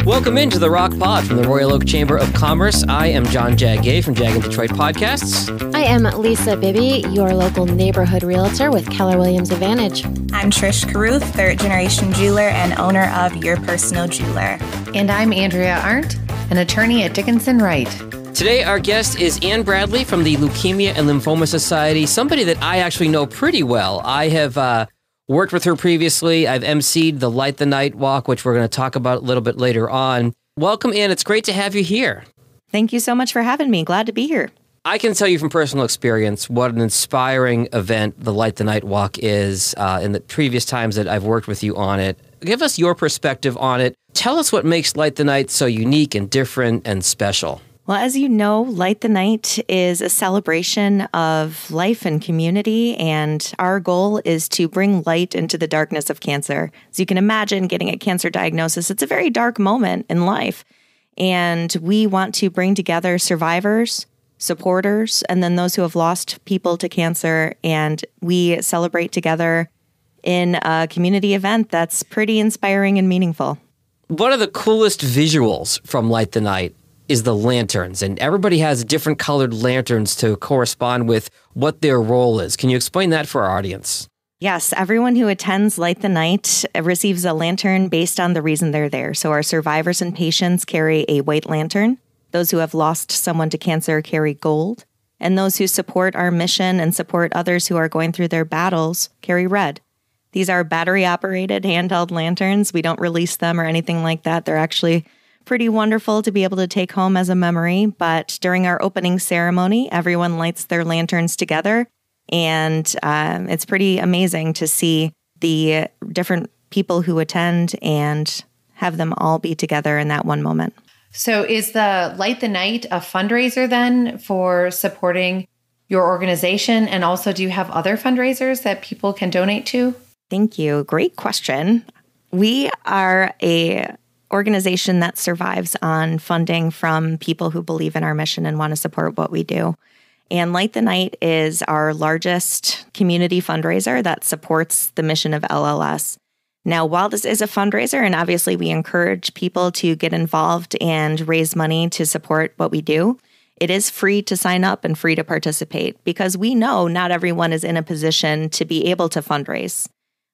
Welcome into the Rock Pod from the Royal Oak Chamber of Commerce. I am John Jaggay from Jag and Detroit Podcasts. I am Lisa Bibby, your local neighborhood realtor with Keller Williams Advantage. I'm Trish Caruth, third-generation jeweler and owner of Your Personal Jeweler. And I'm Andrea Arndt, an attorney at Dickinson Wright. Today, our guest is Ann Bradley from the Leukemia and Lymphoma Society, somebody that I actually know pretty well. I have worked with her previously. I've emceed the Light the Night Walk, which we're going to talk about a little bit later on. Welcome, Ann. It's great to have you here. Thank you so much for having me. Glad to be here. I can tell you from personal experience what an inspiring event the Light the Night Walk is in the previous times that I've worked with you on it. Give us your perspective on it. Tell us what makes Light the Night so unique and different and special. Well, as you know, Light the Night is a celebration of life and community, and our goal is to bring light into the darkness of cancer. As you can imagine, getting a cancer diagnosis, it's a very dark moment in life, and we want to bring together survivors, supporters, and then those who have lost people to cancer, and we celebrate together in a community event that's pretty inspiring and meaningful. One of the coolest visuals from Light the Night is the lanterns, and everybody has different colored lanterns to correspond with what their role is. Can you explain that for our audience? Yes, everyone who attends Light the Night receives a lantern based on the reason they're there. So our survivors and patients carry a white lantern. Those who have lost someone to cancer carry gold. And those who support our mission and support others who are going through their battles carry red. These are battery-operated handheld lanterns. We don't release them or anything like that. They're actually pretty wonderful to be able to take home as a memory. But during our opening ceremony, everyone lights their lanterns together. And it's pretty amazing to see the different people who attend and have them all be together in that one moment. So is the Light the Night a fundraiser then for supporting your organization? And also, do you have other fundraisers that people can donate to? Thank you. Great question. We are a organization that survives on funding from people who believe in our mission and want to support what we do. And Light the Night is our largest community fundraiser that supports the mission of LLS. Now, while this is a fundraiser, and obviously we encourage people to get involved and raise money to support what we do, it is free to sign up and free to participate because we know not everyone is in a position to be able to fundraise,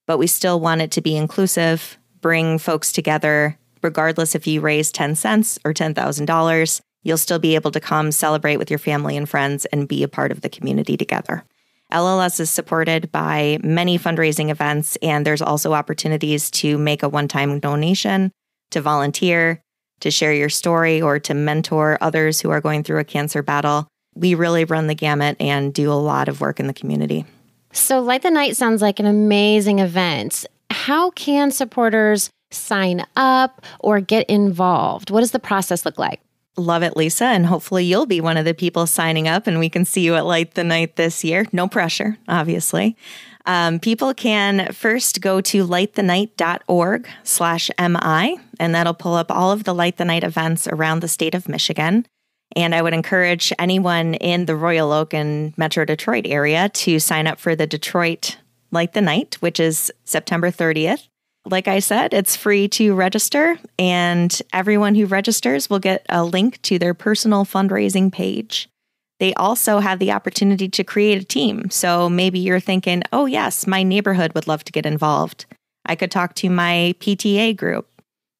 but we still want it to be inclusive, bring folks together. Regardless if you raise 10 cents or $10,000, you'll still be able to come celebrate with your family and friends and be a part of the community together. LLS is supported by many fundraising events, and there's also opportunities to make a one-time donation, to volunteer, to share your story, or to mentor others who are going through a cancer battle. We really run the gamut and do a lot of work in the community. So Light the Night sounds like an amazing event. How can supporters sign up or get involved? What does the process look like? Love it, Lisa. And hopefully you'll be one of the people signing up and we can see you at Light the Night this year. No pressure, obviously. People can first go to lightthenight.org/MI, and that'll pull up all of the Light the Night events around the state of Michigan. And I would encourage anyone in the Royal Oak and Metro Detroit area to sign up for the Detroit Light the Night, which is September 30th. Like I said, it's free to register, and everyone who registers will get a link to their personal fundraising page. They also have the opportunity to create a team. So maybe you're thinking, oh yes, my neighborhood would love to get involved. I could talk to my PTA group.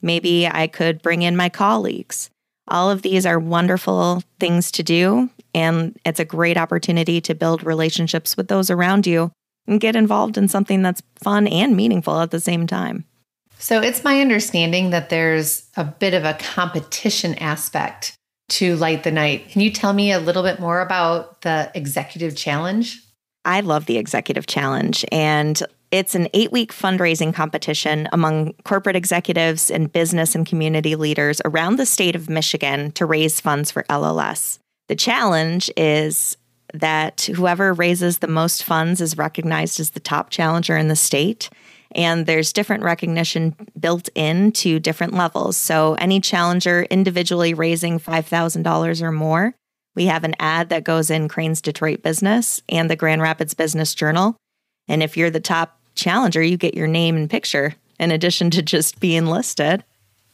Maybe I could bring in my colleagues. All of these are wonderful things to do, and it's a great opportunity to build relationships with those around you and get involved in something that's fun and meaningful at the same time. So it's my understanding that there's a bit of a competition aspect to Light the Night. Can you tell me a little bit more about the Executive Challenge? I love the Executive Challenge, and it's an 8-week fundraising competition among corporate executives and business and community leaders around the state of Michigan to raise funds for LLS. The challenge is that whoever raises the most funds is recognized as the top challenger in the state. And there's different recognition built into different levels. So any challenger individually raising $5,000 or more, we have an ad that goes in Crane's Detroit Business and the Grand Rapids Business Journal. And if you're the top challenger, you get your name and picture in addition to just being listed.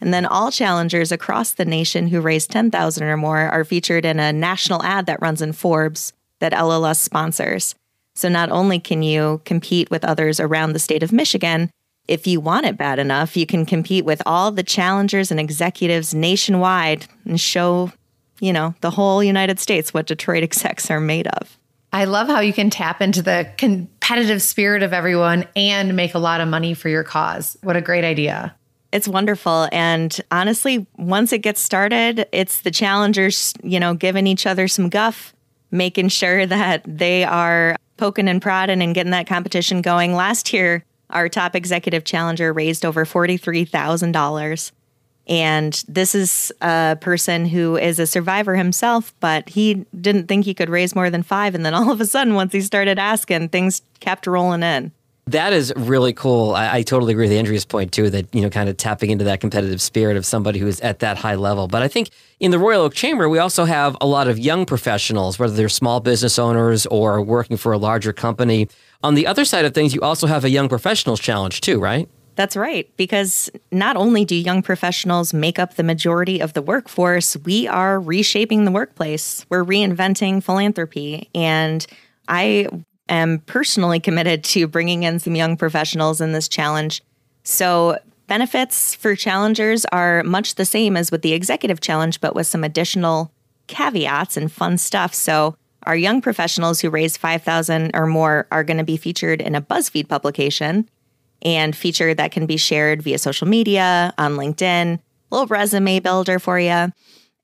And then all challengers across the nation who raise $10,000 or more are featured in a national ad that runs in Forbes that LLS sponsors. So not only can you compete with others around the state of Michigan, if you want it bad enough, you can compete with all the challengers and executives nationwide and show, the whole United States what Detroit execs are made of. I love how you can tap into the competitive spirit of everyone and make a lot of money for your cause. What a great idea. It's wonderful. And honestly, once it gets started, it's the challengers, giving each other some guff, making sure that they are poking and prodding and getting that competition going. Last year, our top executive challenger raised over $43,000. And this is a person who is a survivor himself, but he didn't think he could raise more than $5,000. And then all of a sudden, once he started asking, things kept rolling in. That is really cool. I totally agree with Andrea's point, too, that, kind of tapping into that competitive spirit of somebody who is at that high level. But I think in the Royal Oak Chamber, we also have a lot of young professionals, whether they're small business owners or working for a larger company. On the other side of things, you also have a Young Professionals Challenge, too, right? That's right, because not only do young professionals make up the majority of the workforce, we are reshaping the workplace. We're reinventing philanthropy, and I am personally committed to bringing in some young professionals in this challenge. So benefits for challengers are much the same as with the executive challenge, but with some additional caveats and fun stuff. So our young professionals who raise $5,000 or more are going to be featured in a BuzzFeed publication, and feature that can be shared via social media, on LinkedIn, little resume builder for you.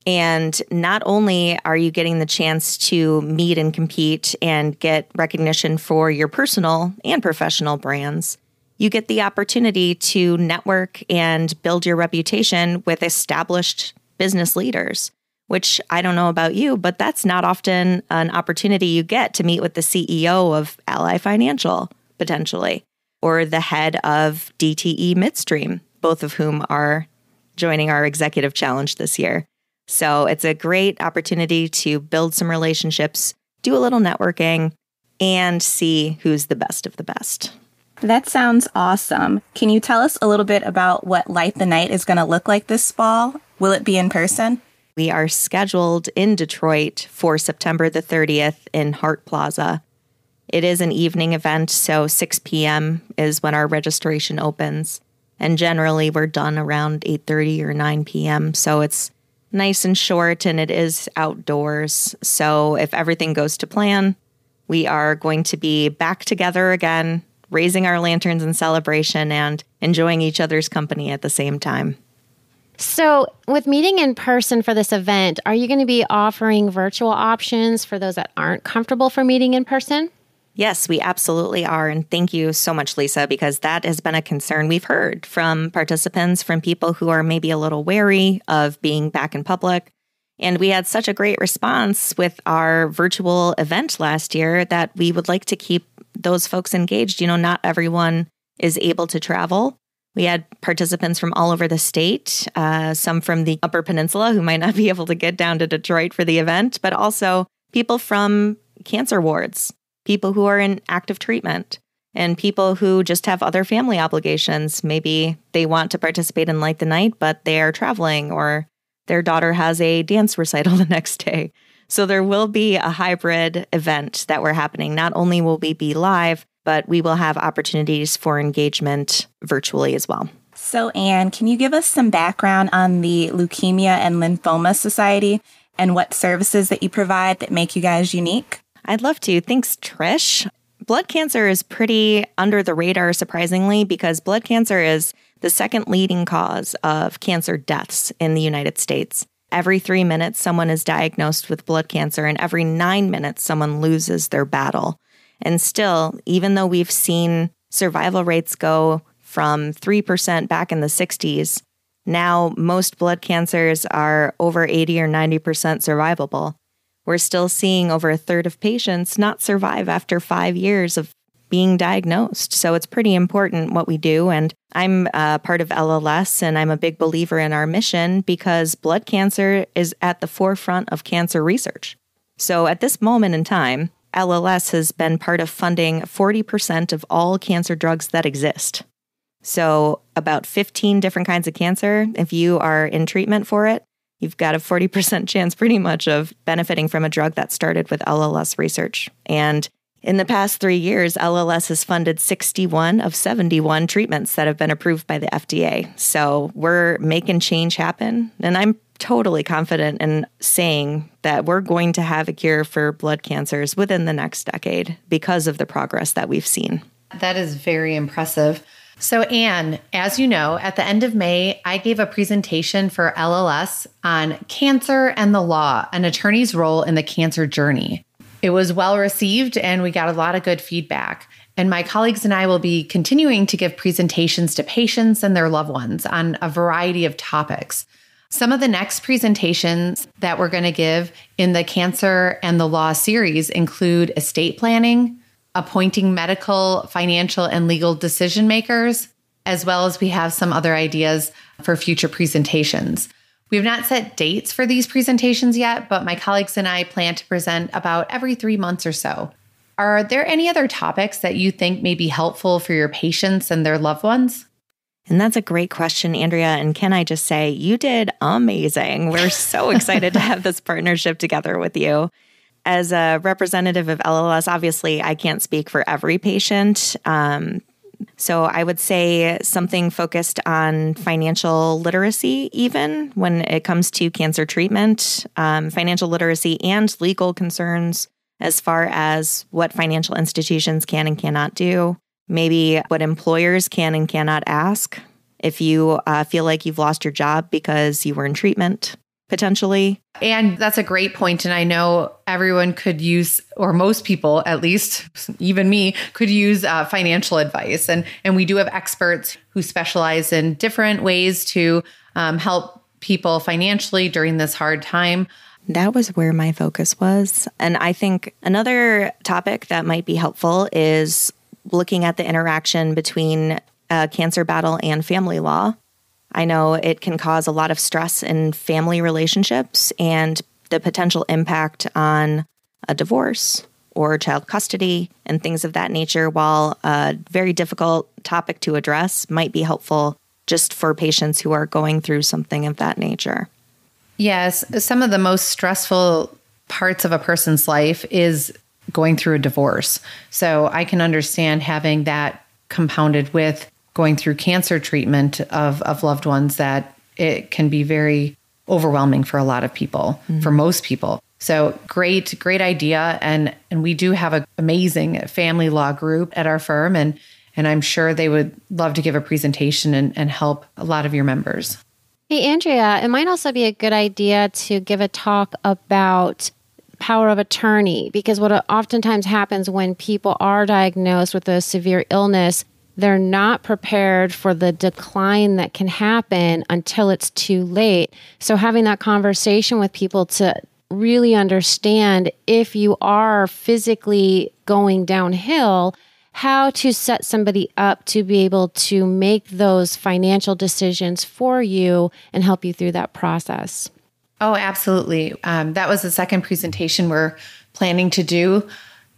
And not only are you getting the chance to meet and compete and get recognition for your personal and professional brands, you get the opportunity to network and build your reputation with established business leaders, which I don't know about you, but that's not often an opportunity you get to meet with the CEO of Ally Financial, potentially, or the head of DTE Midstream, both of whom are joining our executive challenge this year. So it's a great opportunity to build some relationships, do a little networking, and see who's the best of the best. That sounds awesome. Can you tell us a little bit about what Light the Night is going to look like this fall? Will it be in person? We are scheduled in Detroit for September the 30th in Hart Plaza. It is an evening event, so 6 p.m. is when our registration opens. And generally, we're done around 8:30 or 9 p.m., so it's nice and short, and it is outdoors. So if everything goes to plan, we are going to be back together again, raising our lanterns in celebration and enjoying each other's company at the same time. So with meeting in person for this event, are you going to be offering virtual options for those that aren't comfortable for meeting in person? Yes, we absolutely are. And thank you so much, Lisa, because that has been a concern we've heard from participants, from people who are maybe a little wary of being back in public. And we had such a great response with our virtual event last year that we would like to keep those folks engaged. Not everyone is able to travel. We had participants from all over the state, some from the Upper Peninsula who might not be able to get down to Detroit for the event, but also people from cancer wards, people who are in active treatment, and people who just have other family obligations. Maybe they want to participate in Light the Night, but they are traveling, or their daughter has a dance recital the next day. So there will be a hybrid event that we're happening. Not only will we be live, but we will have opportunities for engagement virtually as well. So, Anne, can you give us some background on the Leukemia and Lymphoma Society and what services that you provide that make you guys unique? I'd love to. Thanks, Trish. Blood cancer is pretty under the radar, surprisingly, because blood cancer is the second leading cause of cancer deaths in the United States. Every 3 minutes, someone is diagnosed with blood cancer, and every 9 minutes, someone loses their battle. And still, even though we've seen survival rates go from 3% back in the 60s, now most blood cancers are over 80 or 90% survivable. We're still seeing over a third of patients not survive after 5 years of being diagnosed. So it's pretty important what we do. And I'm part of LLS, and I'm a big believer in our mission because blood cancer is at the forefront of cancer research. So at this moment in time, LLS has been part of funding 40% of all cancer drugs that exist. So about 15 different kinds of cancer, if you are in treatment for it, you've got a 40% chance pretty much of benefiting from a drug that started with LLS research. And in the past 3 years, LLS has funded 61 of 71 treatments that have been approved by the FDA. So we're making change happen. And I'm totally confident in saying that we're going to have a cure for blood cancers within the next decade because of the progress that we've seen. That is very impressive. So, Anne, as you know, at the end of May, I gave a presentation for LLS on cancer and the law, an attorney's role in the cancer journey. It was well received and we got a lot of good feedback. And my colleagues and I will be continuing to give presentations to patients and their loved ones on a variety of topics. Some of the next presentations that we're going to give in the Cancer and the Law series include estate planning, appointing medical, financial, and legal decision makers, as well as we have some other ideas for future presentations. We have not set dates for these presentations yet, but my colleagues and I plan to present about every 3 months or so. Are there any other topics that you think may be helpful for your patients and their loved ones? And that's a great question, Andrea. And can I just say, you did amazing. We're so excited to have this partnership together with you. As a representative of LLS, obviously, I can't speak for every patient. So I would say something focused on financial literacy, even when it comes to cancer treatment, financial literacy and legal concerns as far as what financial institutions can and cannot do, maybe what employers can and cannot ask if you feel like you've lost your job because you were in treatment, potentially. And that's a great point. And I know everyone could use, or most people, at least, even me, could use financial advice. And we do have experts who specialize in different ways to help people financially during this hard time. That was where my focus was. And I think another topic that might be helpful is looking at the interaction between cancer battle and family law. I know it can cause a lot of stress in family relationships and the potential impact on a divorce or child custody and things of that nature. While a very difficult topic to address, might be helpful just for patients who are going through something of that nature. Yes, some of the most stressful parts of a person's life is going through a divorce. So I can understand having that compounded with going through cancer treatment of loved ones, that it can be very overwhelming for a lot of people, for most people. So great idea. And we do have an amazing family law group at our firm. And I'm sure they would love to give a presentation and help a lot of your members. Hey, Andrea, it might also be a good idea to give a talk about power of attorney, because what oftentimes happens when people are diagnosed with a severe illness, they're not prepared for the decline that can happen until it's too late. So having that conversation with people to really understand if you are physically going downhill, how to set somebody up to be able to make those financial decisions for you and help you through that process. Oh, absolutely. That was the second presentation we're planning to do.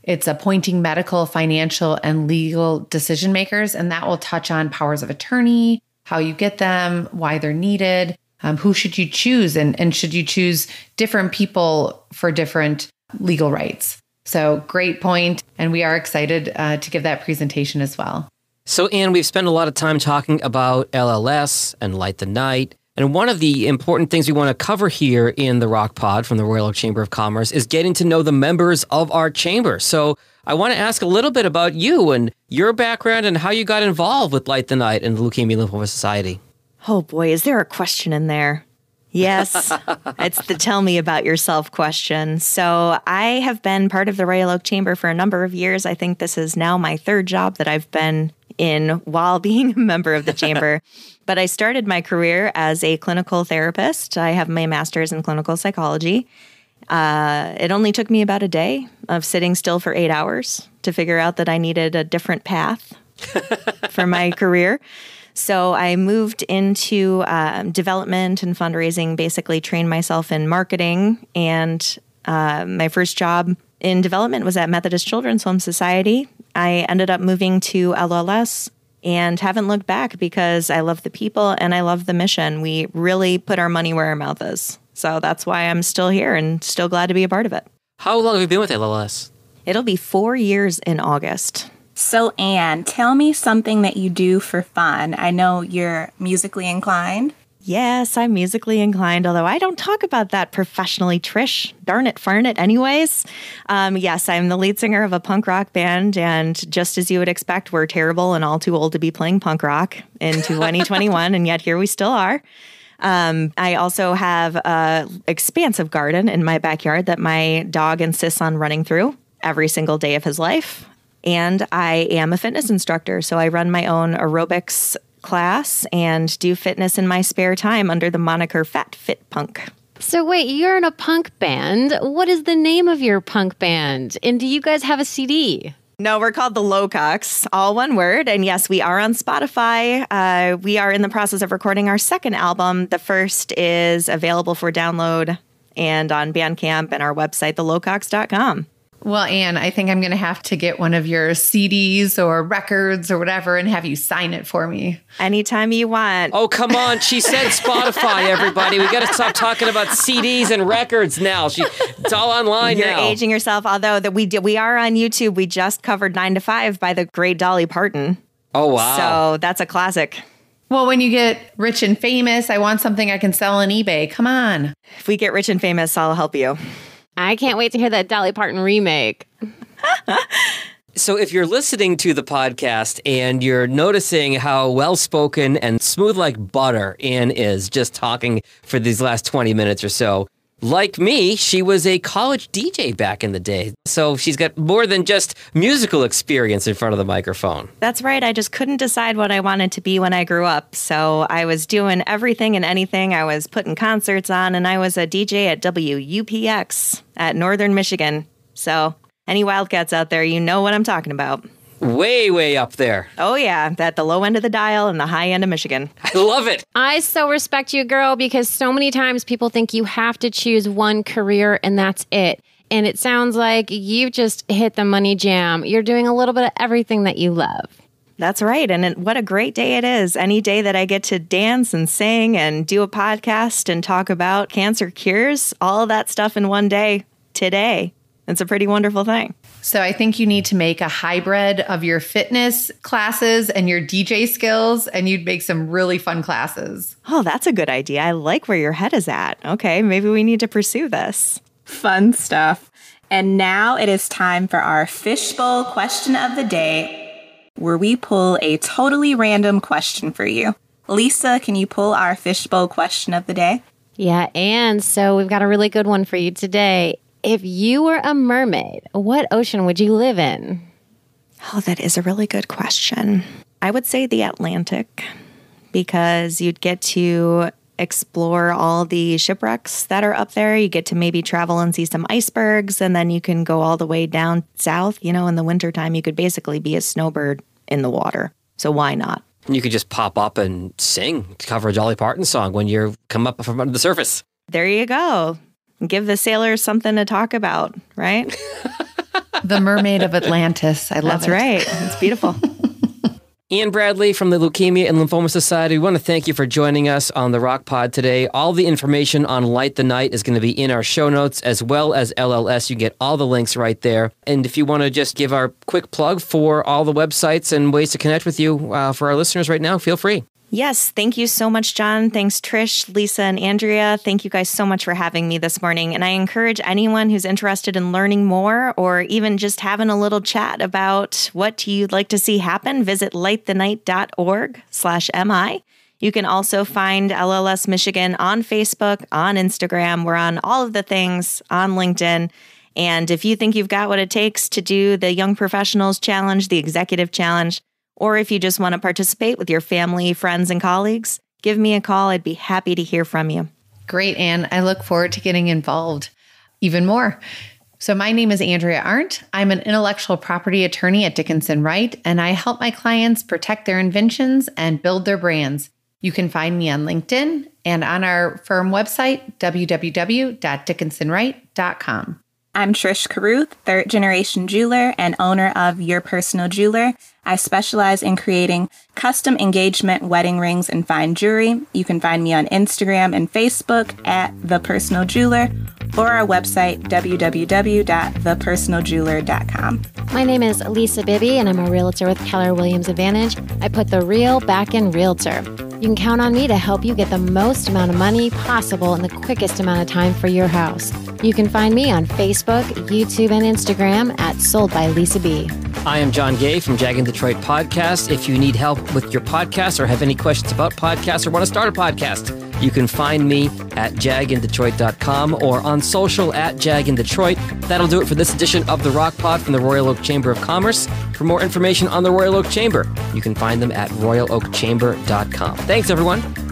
It's appointing medical, financial, and legal decision makers, and that will touch on powers of attorney, how you get them, why they're needed, who should you choose, and should you choose different people for different legal rights. So great point, and we are excited to give that presentation as well. So, Anne, we've spent a lot of time talking about LLS and Light the Night. And one of the important things we want to cover here in the Rock Pod from the Royal Oak Chamber of Commerce is getting to know the members of our chamber. So I want to ask a little bit about you and your background and how you got involved with Light the Night and the Leukemia and Lymphoma Society. Oh boy, is there a question in there? Yes, it's the tell me about yourself question. So I have been part of the Royal Oak Chamber for a number of years. I think this is now my third job that I've been in while being a member of the chamber. But I started my career as a clinical therapist. I have my master's in clinical psychology. It only took me about a day of sitting still for 8 hours to figure out that I needed a different path for my career. So I moved into development and fundraising, basically trained myself in marketing. And my first job in development was at Methodist Children's Home Society. I ended up moving to LLS and haven't looked back because I love the people and I love the mission. We really put our money where our mouth is. So that's why I'm still here and still glad to be a part of it. How long have you been with LLS? It'll be 4 years in August. So, Anne, tell me something that you do for fun. I know you're musically inclined. Yes, I'm musically inclined, although I don't talk about that professionally, Trish. Darn it, farn it anyways. Yes, I'm the lead singer of a punk rock band, and just as you would expect, we're terrible and all too old to be playing punk rock in 2021, and yet here we still are. I also have an expansive garden in my backyard that my dog insists on running through every single day of his life. And I am a fitness instructor, so I run my own aerobics class and do fitness in my spare time under the moniker Fat Fit Punk. So wait, you're in a punk band. What is the name of your punk band? And do you guys have a CD? No, we're called the Lowcocks, all one word. And yes, we are on Spotify. We are in the process of recording our second album. The first is available for download and on Bandcamp and our website, thelowcocks.com. Well, Anne, I think I'm going to have to get one of your CDs or records or whatever and have you sign it for me. Anytime you want. Oh, come on. She said Spotify, everybody. We got to stop talking about CDs and records now. It's all online You're now. You're aging yourself, although that we are on YouTube. We just covered 9 to 5 by the great Dolly Parton. Oh, wow. So that's a classic. Well, when you get rich and famous, I want something I can sell on eBay. Come on. If we get rich and famous, I'll help you. I can't wait to hear that Dolly Parton remake. So if you're listening to the podcast and you're noticing how well-spoken and smooth like butter Anne is just talking for these last 20 minutes or so, like me, she was a college DJ back in the day. So she's got more than just musical experience in front of the microphone. That's right. I just couldn't decide what I wanted to be when I grew up. So I was doing everything and anything. I was putting concerts on, and I was a DJ at WUPX at Northern Michigan. So any Wildcats out there, you know what I'm talking about. Way, way up there. Oh, yeah. At the low end of the dial and the high end of Michigan. I love it. I so respect you, girl, because so many times people think you have to choose one career and that's it. And it sounds like you've just hit the money jam. You're doing a little bit of everything that you love. That's right. And what a great day it is. Any day that I get to dance and sing and do a podcast and talk about cancer cures, all of that stuff in one day today. It's a pretty wonderful thing. So I think you need to make a hybrid of your fitness classes and your DJ skills, and you'd make some really fun classes. Oh, that's a good idea. I like where your head is at. Okay, maybe we need to pursue this. Fun stuff. And now it is time for our fishbowl question of the day, where we pull a totally random question for you. Lisa, can you pull our fishbowl question of the day? Yeah, and so we've got a really good one for you today. If you were a mermaid, what ocean would you live in? Oh, that is a really good question. I would say the Atlantic, because you'd get to explore all the shipwrecks that are up there. You get to maybe travel and see some icebergs, and then you can go all the way down south. You know, in the wintertime, you could basically be a snowbird in the water. So why not? You could just pop up and sing, cover a Dolly Parton song when you come up from under the surface. There you go. Give the sailors something to talk about, right? The Mermaid of Atlantis. I love That's it. right. It's beautiful. Ian Bradley from the Leukemia and Lymphoma Society, we want to thank you for joining us on the Rock Pod today. All the information on Light the Night is going to be in our show notes, as well as LLS. You get all the links right there. And if you want to just give our quick plug for all the websites and ways to connect with you for our listeners right now, feel free. Yes, thank you so much, John. Thanks, Trish, Lisa, and Andrea. Thank you guys so much for having me this morning. And I encourage anyone who's interested in learning more or even just having a little chat about what you'd like to see happen, visit lightthenight.org/MI. You can also find LLS Michigan on Facebook, on Instagram. We're on all of the things, on LinkedIn. And if you think you've got what it takes to do the Young Professionals Challenge, the Executive Challenge, or if you just want to participate with your family, friends, and colleagues, give me a call. I'd be happy to hear from you. Great, Anne. I look forward to getting involved even more. So my name is Andrea Arndt. I'm an intellectual property attorney at Dickinson Wright, and I help my clients protect their inventions and build their brands. You can find me on LinkedIn and on our firm website, www.dickinsonwright.com. I'm Trish Caruth, third-generation jeweler and owner of Your Personal Jeweler. I specialize in creating custom engagement wedding rings and fine jewelry. You can find me on Instagram and Facebook at The Personal Jeweler or our website, www.thepersonaljeweler.com. My name is Lisa Bibby, and I'm a realtor with Keller Williams Advantage. I put the real back in realtor. You can count on me to help you get the most amount of money possible in the quickest amount of time for your house. You can find me on Facebook, YouTube, and Instagram at Sold by Lisa B. I am John Gay from Jag in Detroit Podcast. If you need help with your podcast or have any questions about podcasts or want to start a podcast, you can find me at jagindetroit.com or on social at jagindetroit. That'll do it for this edition of the Rock Pod from the Royal Oak Chamber of Commerce. For more information on the Royal Oak Chamber, you can find them at royaloakchamber.com. Thanks, everyone.